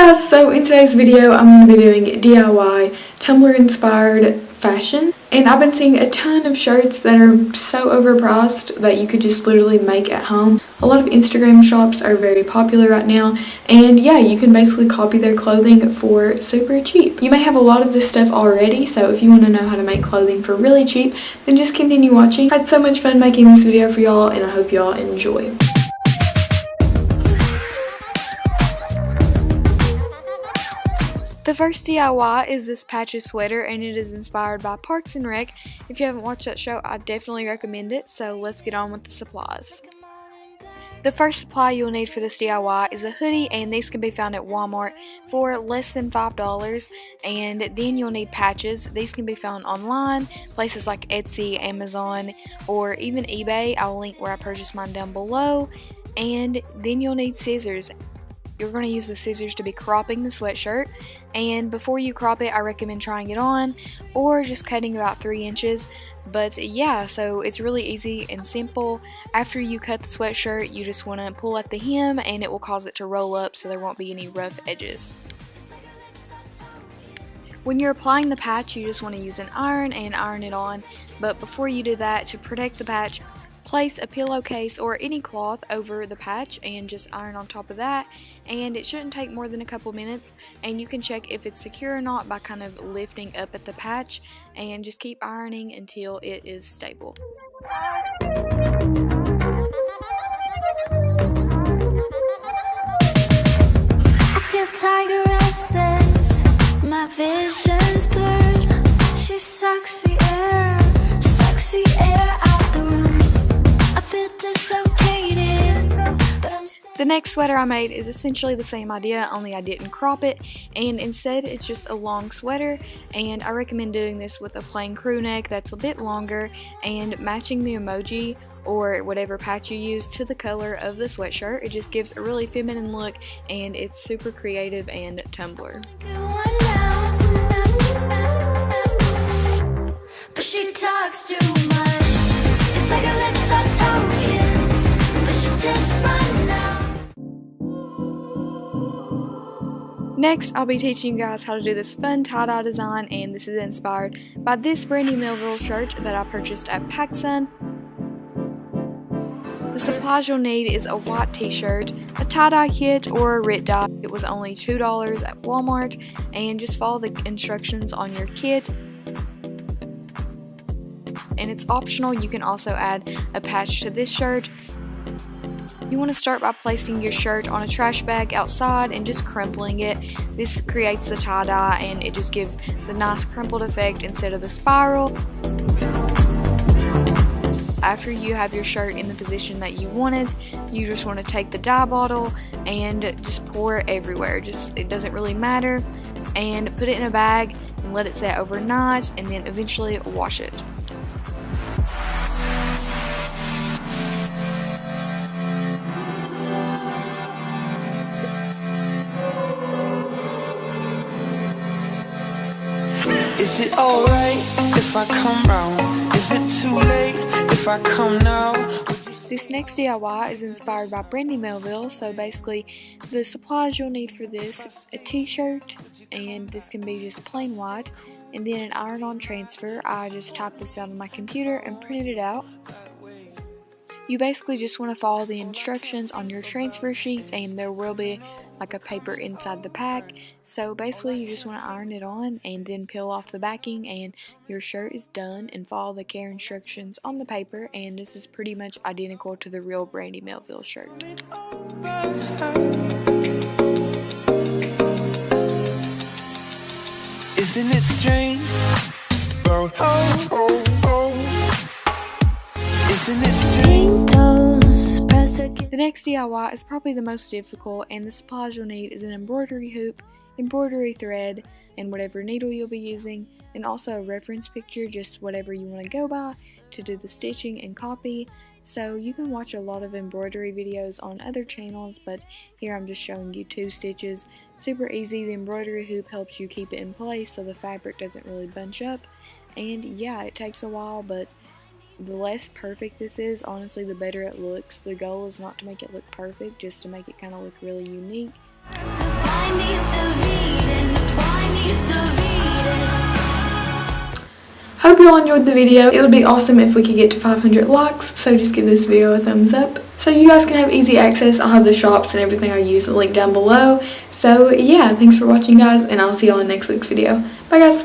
guys, so in today's video I'm going to be doing DIY Tumblr inspired fashion, and I've been seeing a ton of shirts that are so overpriced that you could just literally make at home. A lot of Instagram shops are very popular right now, and yeah, you can basically copy their clothing for super cheap. You may have a lot of this stuff already, so if you want to know how to make clothing for really cheap, then just continue watching. I had so much fun making this video for y'all, and I hope y'all enjoy. The first DIY is this patchy sweater, and it is inspired by Parks and Rec. If you haven't watched that show, I definitely recommend it, so let's get on with the supplies. The first supply you'll need for this DIY is a hoodie, and these can be found at Walmart for less than $5. And then you'll need patches. These can be found online, places like Etsy, Amazon, or even eBay. I'll link where I purchased mine down below. And then you'll need scissors. You're going to use the scissors to be cropping the sweatshirt, and before you crop it, I recommend trying it on or just cutting about 3 inches. But yeah, so it's really easy and simple. After you cut the sweatshirt, you just want to pull at the hem, and it will cause it to roll up so there won't be any rough edges. When you're applying the patch, you just want to use an iron and iron it on, but before you do that, to protect the patch, place a pillowcase or any cloth over the patch and just iron on top of that, and it shouldn't take more than a couple minutes, and you can check if it's secure or not by kind of lifting up at the patch, and just keep ironing until it is stable. I feel tiger restless, my vision's blurred. She sucks the air out the room. The next sweater I made is essentially the same idea, only I didn't crop it, and instead it's just a long sweater, and I recommend doing this with a plain crew neck that's a bit longer, and matching the emoji or whatever patch you use to the color of the sweatshirt. It just gives a really feminine look, and it's super creative and Tumblr. But she talks too much. It's like her lips are tokens, but she's just fun now. Next, I'll be teaching you guys how to do this fun tie-dye design, and this is inspired by this Brandy Melville shirt that I purchased at PacSun. The supplies you'll need is a white t-shirt, a tie-dye kit, or a RIT dye. It was only $2 at Walmart, and just follow the instructions on your kit. And it's optional, you can also add a patch to this shirt. You want to start by placing your shirt on a trash bag outside and just crumpling it. This creates the tie-dye, and it just gives the nice crumpled effect instead of the spiral. After you have your shirt in the position that you wanted, you just want to take the dye bottle and just pour it everywhere. It doesn't really matter, and put it in a bag and let it set overnight, and then eventually wash it. Is it alright if I come round? Is it too late if I come now? This next DIY is inspired by Brandy Melville, so basically the supplies you'll need for this: a t-shirt, and this can be just plain white, and then an iron-on transfer. I just typed this out on my computer and printed it out. You basically just want to follow the instructions on your transfer sheets, and there will be like a paper inside the pack. So basically you just want to iron it on and then peel off the backing, and your shirt is done, and follow the care instructions on the paper, and this is pretty much identical to the real Brandy Melville shirt. Isn't it strange? Isn't it strange? The next DIY is probably the most difficult, and the supplies you'll need is an embroidery hoop, embroidery thread, and whatever needle you'll be using, and also a reference picture, just whatever you want to go by to do the stitching and copy. So you can watch a lot of embroidery videos on other channels, but here I'm just showing you 2 stitches. Super easy. The embroidery hoop helps you keep it in place so the fabric doesn't really bunch up, and yeah, it takes a while, but the less perfect this is, honestly, the better it looks. The goal is not to make it look perfect, just to make it kind of look really unique. To find these Hope you all enjoyed the video. It would be awesome if we could get to 500 likes, so just give this video a thumbs up so you guys can have easy access. I'll have the shops and everything I use linked down below. So yeah, thanks for watching guys, and I'll see y'all in next week's video. Bye guys.